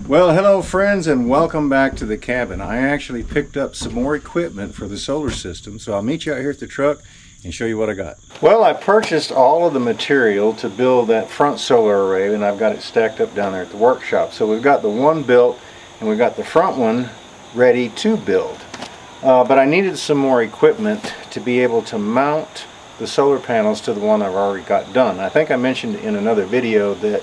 Well, hello friends, and welcome back to the cabin. I actually picked up some more equipment for the solar system, so I'll meet you out here at the truck and show you what I got. Well, I purchased all of the material to build that front solar array, and I've got it stacked up down there at the workshop. So we've got the one built and we've got the front one ready to build. But I needed some more equipment to be able to mount the solar panels to the one I've already got done. I think I mentioned in another video that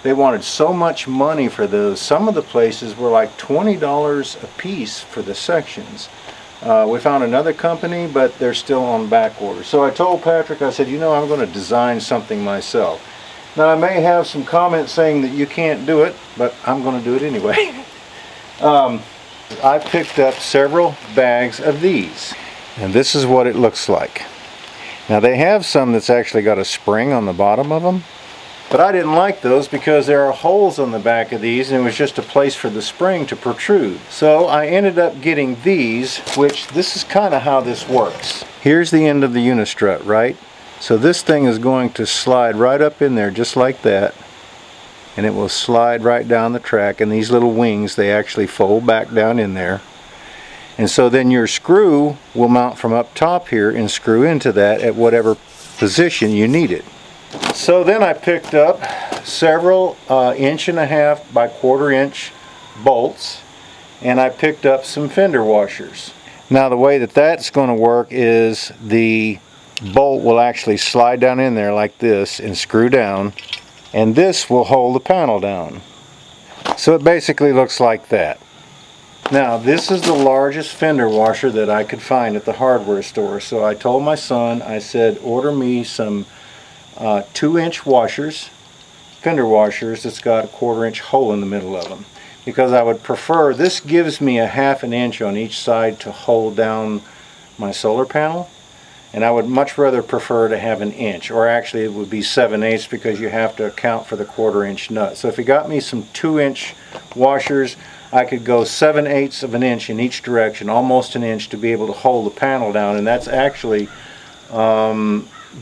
they wanted so much money for those. Some of the places were like $20 a piece for the sections. We found another company, but they're still on back order. So I told Patrick, I said, you know, I'm going to design something myself. Now I may have some comments saying that you can't do it, but I'm going to do it anyway. I picked up several bags of these, and this is what it looks like. Now they have some that's actually got a spring on the bottom of them. But I didn't like those because there are holes on the back of these, and it was just a place for the spring to protrude. So I ended up getting these, which this is kind of how this works. Here's the end of the unistrut, right? So this thing is going to slide right up in there just like that, and it will slide right down the track, and these little wings, they actually fold back down in there. And so then your screw will mount from up top here and screw into that at whatever position you need it. So then I picked up several 1.5" by 1/4" bolts, and I picked up some fender washers. Now the way that that's going to work is the bolt will actually slide down in there like this and screw down, and this will hold the panel down. So it basically looks like that. Now this is the largest fender washer that I could find at the hardware store. So I told my son, I said, order me some 2" washers, fender washers that's got a 1/4" hole in the middle of them, because I would prefer, this gives me a 1/2 inch on each side to hold down my solar panel, and I would much rather prefer to have 1 inch, or actually it would be 7/8 because you have to account for the 1/4" nut. So if you got me some 2" washers, I could go 7/8 of an inch in each direction, almost 1 inch, to be able to hold the panel down, and that's actually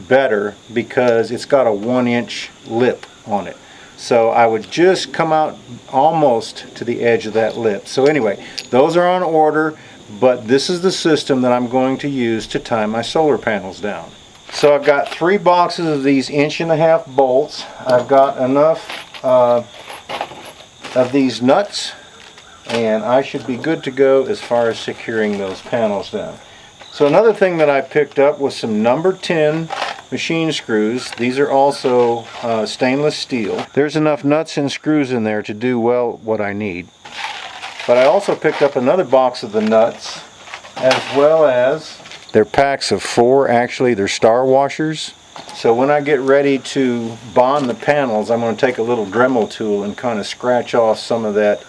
better because it's got a 1" lip on it. So I would just come out almost to the edge of that lip. So anyway, those are on order, but this is the system that I'm going to use to tie my solar panels down. So I've got 3 boxes of these 1.5" bolts. I've got enough of these nuts, and I should be good to go as far as securing those panels down. So another thing that I picked up was some number 10 machine screws. These are also stainless steel. There's enough nuts and screws in there to do well what I need. But I also picked up another box of the nuts, as well as they're packs of 4, actually they're star washers. So when I get ready to bond the panels, I'm going to take a little Dremel tool and kind of scratch off some of that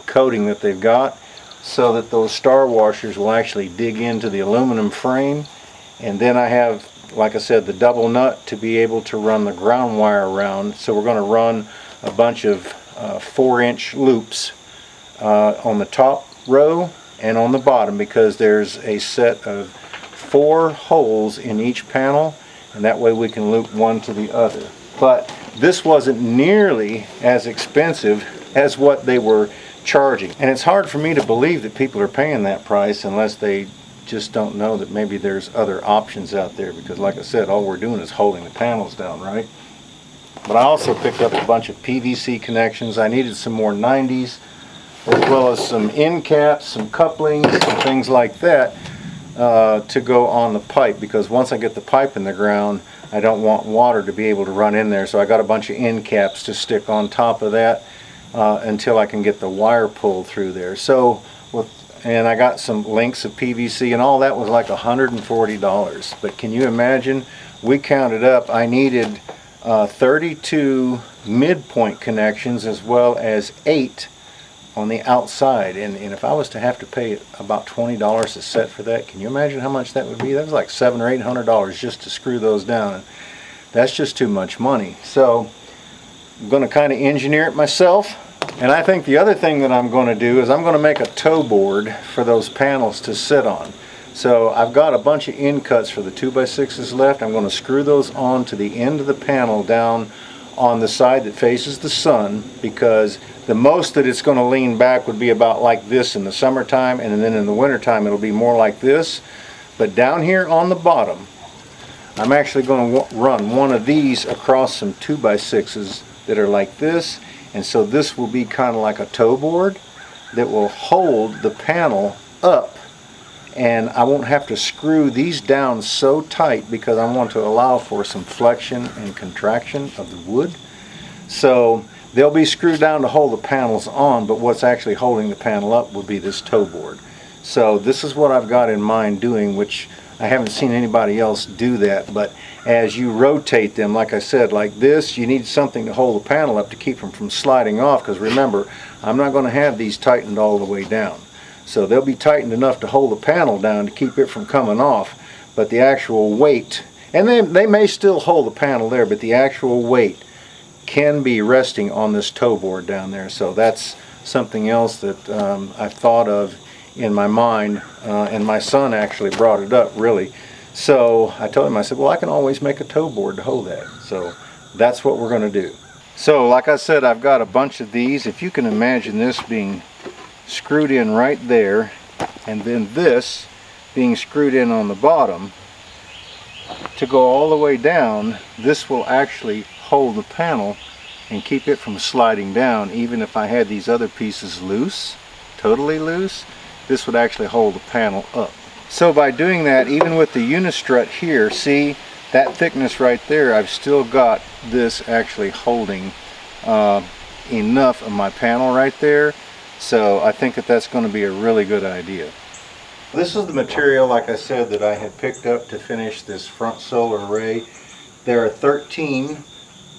coating that they've got, so that those star washers will actually dig into the aluminum frame. And then I have, like I said, the double nut to be able to run the ground wire around. So we're going to run a bunch of 4" loops on the top row and on the bottom, because there's a set of 4 holes in each panel, and that way we can loop one to the other. But this wasn't nearly as expensive as what they were charging, and it's hard for me to believe that people are paying that price unless they just don't know that maybe there's other options out there, because like I said, all we're doing is holding the panels down, right? But I also picked up a bunch of PVC connections. I needed some more 90s, as well as some end caps, some couplings, and things like that to go on the pipe, because once I get the pipe in the ground, I don't want water to be able to run in there. So I got a bunch of end caps to stick on top of that until I can get the wire pulled through there. So and I got some links of PVC, and all that was like $140. But can you imagine, we counted up, I needed 32 midpoint connections, as well as 8 on the outside, and if I was to have to pay about $20 a set for that, can you imagine how much that would be? That was like $700 or $800 just to screw those down, and that's just too much money. So I'm going to kind of engineer it myself. And I think the other thing that I'm going to do is I'm going to make a toe board for those panels to sit on. So I've got a bunch of end cuts for the 2x6s left. I'm going to screw those on to the end of the panel down on the side that faces the sun, because the most that it's going to lean back would be about like this in the summertime, and then in the wintertime it'll be more like this. But down here on the bottom, I'm actually going to run one of these across some 2x6s that are like this, and so this will be kind of like a toe board that will hold the panel up, and I won't have to screw these down so tight because I want to allow for some flexion and contraction of the wood. So they'll be screwed down to hold the panels on, but what's actually holding the panel up will be this toe board. So this is what I've got in mind doing, which I haven't seen anybody else do that. But as you rotate them, like I said, like this, you need something to hold the panel up to keep them from sliding off, because remember, I'm not going to have these tightened all the way down. So they'll be tightened enough to hold the panel down to keep it from coming off, but the actual weight, and they may still hold the panel there, but the actual weight can be resting on this toe board down there. So that's something else that I've thought of in my mind, and my son actually brought it up, really. So I told him, I said, well, I can always make a toe board to hold that. So that's what we're going to do. So like I said, I've got a bunch of these. If you can imagine this being screwed in right there, and then this being screwed in on the bottom to go all the way down, this will actually hold the panel and keep it from sliding down. Even if I had these other pieces loose, totally loose, this would actually hold the panel up. So by doing that, even with the unistrut here, see that thickness right there, I've still got this actually holding enough of my panel right there. So I think that that's going to be a really good idea. This is the material, like I said, that I had picked up to finish this front solar array. There are 13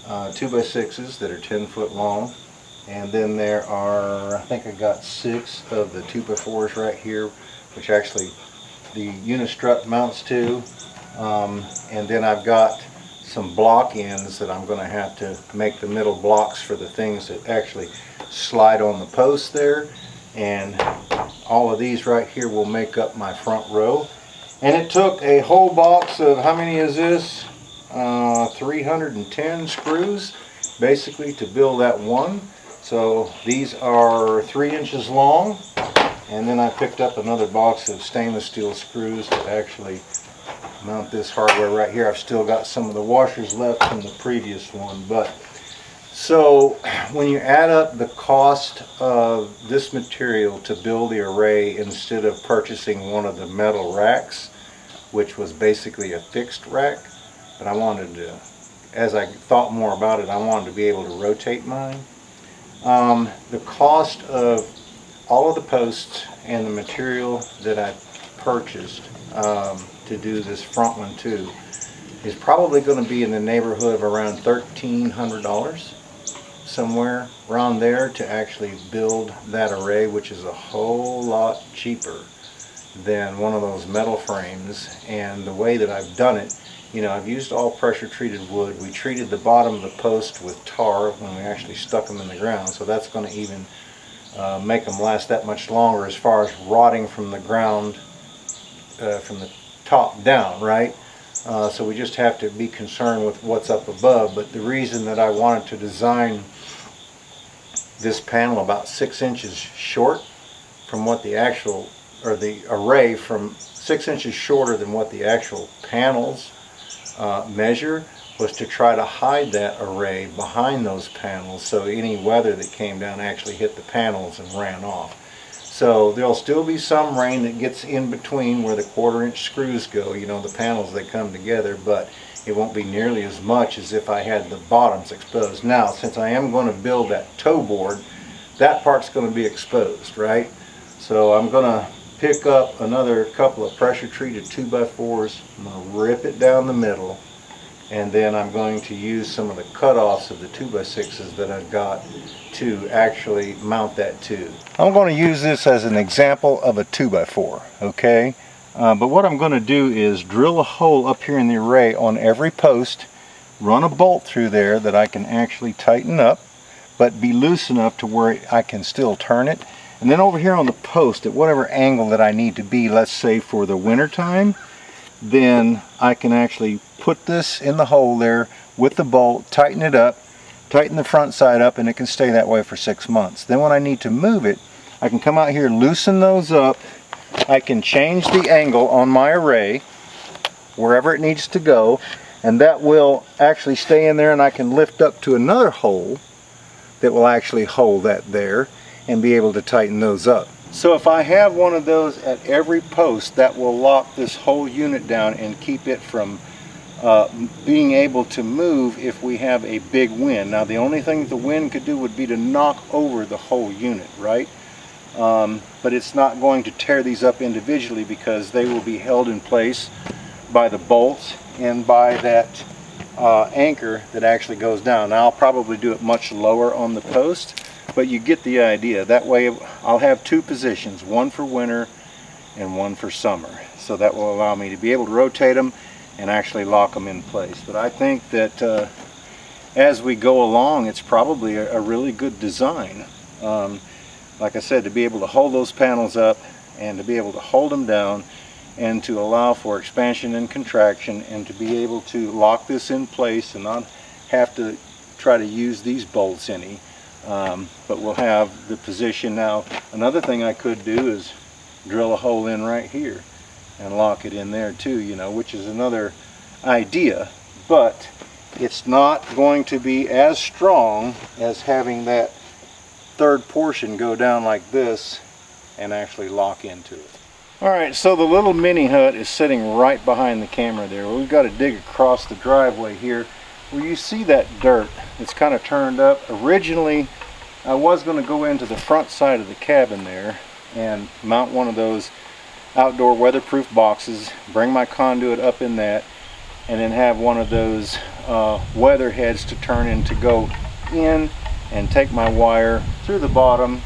2x6s that are 10 foot long, and then there are, I think I got 6 of the 2x4s right here, which actually the unistrut mounts to, and then I've got some block ends that I'm going to have to make the middle blocks for the things that actually slide on the post there, and all of these right here will make up my front row. And it took a whole box of, how many is this? 310 screws basically to build that one. So these are 3 inches long, and then I picked up another box of stainless steel screws to actually mount this hardware right here. I've still got some of the washers left from the previous one. But so when you add up the cost of this material to build the array, instead of purchasing one of the metal racks, which was basically a fixed rack, but I wanted to, as I thought more about it, I wanted to be able to rotate mine. The cost of all of the posts and the material that I purchased to do this front one too is probably going to be in the neighborhood of around $1,300, somewhere around there, to actually build that array, which is a whole lot cheaper than one of those metal frames. And the way that I've done it, you know, I've used all pressure treated wood. We treated the bottom of the post with tar when we actually stuck them in the ground, so that's going to even make them last that much longer as far as rotting from the ground, from the top down, right? So we just have to be concerned with what's up above. But the reason that I wanted to design this panel about 6 inches short from what the actual, or the array from 6 inches shorter than what the actual panels measure, was to try to hide that array behind those panels, so any weather that came down actually hit the panels and ran off. So there'll still be some rain that gets in between where the 1/4 inch screws go, you know, the panels, they come together, but it won't be nearly as much as if I had the bottoms exposed. Now, since I am going to build that toe board, that part's going to be exposed, right? So I'm going to pick up another couple of pressure treated 2x4s. I'm going to rip it down the middle, and then I'm going to use some of the cutoffs of the 2x6s that I've got to actually mount that to. I'm going to use this as an example of a 2x4, okay? But what I'm going to do is drill a hole up here in the array on every post, run a bolt through there that I can actually tighten up, but be loose enough to where I can still turn it. And then over here on the post, at whatever angle that I need to be, let's say for the winter time, then I can actually put this in the hole there with the bolt, tighten it up, tighten the front side up, and it can stay that way for 6 months. Then when I need to move it, I can come out here, loosen those up. I can change the angle on my array wherever it needs to go, and that will actually stay in there, and I can lift up to another hole that will actually hold that there and be able to tighten those up. So if I have one of those at every post, that will lock this whole unit down and keep it from being able to move if we have a big wind. Now the only thing the wind could do would be to knock over the whole unit, right? But it's not going to tear these up individually because they will be held in place by the bolts and by that anchor that actually goes down. Now I'll probably do it much lower on the post, but you get the idea. That way I'll have two positions, one for winter and one for summer. So that will allow me to be able to rotate them and actually lock them in place. But I think that as we go along, it's probably a really good design. Like I said, to be able to hold those panels up and to be able to hold them down and to allow for expansion and contraction and to be able to lock this in place and not have to try to use these bolts any. But we'll have the position. Now another thing I could do is drill a hole in right here and lock it in there too, you know, which is another idea, but it's not going to be as strong as having that third portion go down like this and actually lock into it. Alright, so the little mini hut is sitting right behind the camera there. We've got to dig across the driveway here where you see that dirt. It's kind of turned up. Originally I was going to go into the front side of the cabin there and mount one of those outdoor weatherproof boxes, bring my conduit up in that, and then have one of those weather heads to turn in to go in and take my wire through the bottom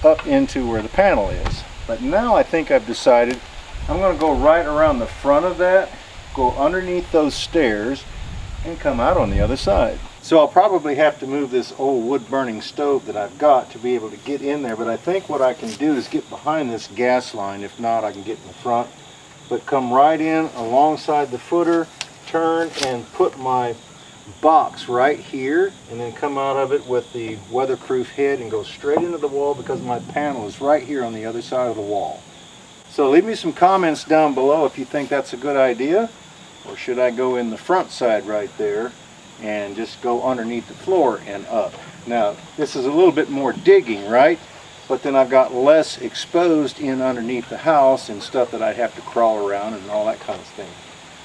up into where the panel is. But now I think I've decided I'm going to go right around the front of that, go underneath those stairs, and come out on the other side. So I'll probably have to move this old wood burning stove that I've got to be able to get in there, but I think what I can do is get behind this gas line. If not, I can get in the front, but come right in alongside the footer, turn and put my box right here, and then come out of it with the weatherproof head and go straight into the wall because my panel is right here on the other side of the wall. So leave me some comments down below if you think that's a good idea, or should I go in the front side right there and just go underneath the floor and up. Now this is a little bit more digging, right? But then I've got less exposed in underneath the house and stuff that I'd have to crawl around and all that kind of thing.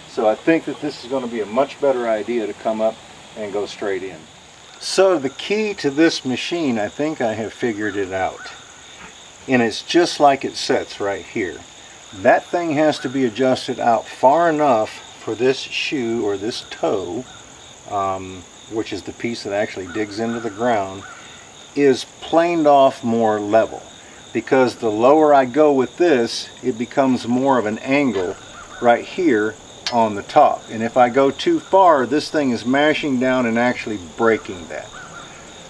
So I think that this is going to be a much better idea to come up and go straight in. So the key to this machine, I think I have figured it out. And it's just like it sits right here. That thing has to be adjusted out far enough for this shoe or this toe, which is the piece that actually digs into the ground, is planed off more level. Because the lower I go with this, it becomes more of an angle right here on the top, and if I go too far, this thing is mashing down and actually breaking that.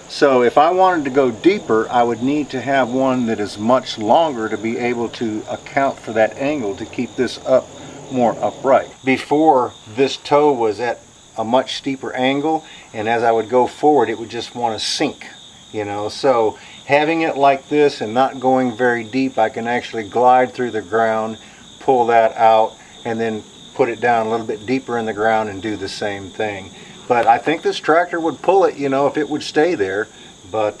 So if I wanted to go deeper, I would need to have one that is much longer to be able to account for that angle to keep this up more upright. Before, this toe was at a much steeper angle, and as I would go forward, it would just want to sink, you know. So having it like this and not going very deep, I can actually glide through the ground, pull that out, and then put it down a little bit deeper in the ground and do the same thing. But I think this tractor would pull it, you know, if it would stay there. But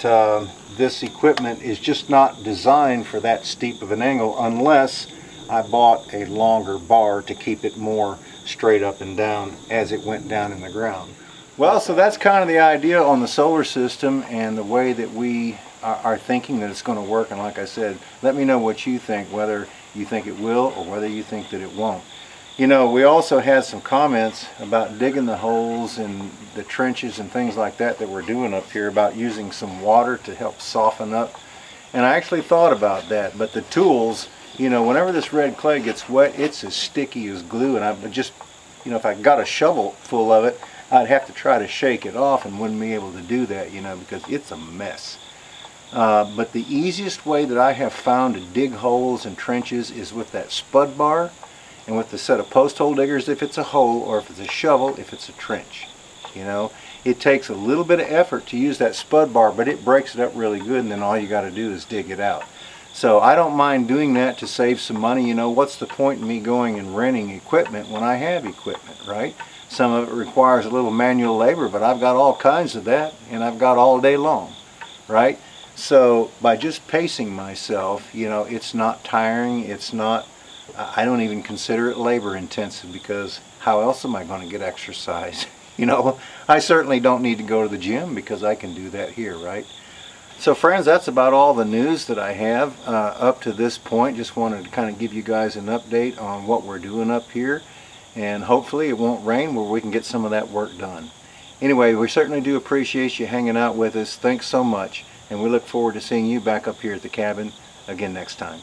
this equipment is just not designed for that steep of an angle unless I bought a longer bar to keep it more straight up and down as it went down in the ground. Well, so that's kind of the idea on the solar system and the way that we are thinking that it's going to work. And like I said, let me know what you think, whether you think it will or whether you think that it won't. You know, we also had some comments about digging the holes and the trenches and things like that that we're doing up here, about using some water to help soften up. And I actually thought about that, but the tools, you know, whenever this red clay gets wet, it's as sticky as glue, and I just, you know, if I got a shovel full of it, I'd have to try to shake it off and wouldn't be able to do that, you know, because it's a mess. But the easiest way that I have found to dig holes and trenches is with that spud bar and with the set of post hole diggers if it's a hole, or if it's a shovel if it's a trench, you know. It takes a little bit of effort to use that spud bar, but it breaks it up really good, and then all you got to do is dig it out. So I don't mind doing that to save some money. You know, what's the point in me going and renting equipment when I have equipment, right? Some of it requires a little manual labor, but I've got all kinds of that, and I've got all day long, right? So by just pacing myself, you know, it's not tiring, it's not, I don't even consider it labor intensive, because how else am I going to get exercise? You know, I certainly don't need to go to the gym because I can do that here, right? So friends, that's about all the news that I have up to this point. Just wanted to kind of give you guys an update on what we're doing up here, and hopefully it won't rain where we can get some of that work done. Anyway, we certainly do appreciate you hanging out with us. Thanks so much, and we look forward to seeing you back up here at the cabin again next time.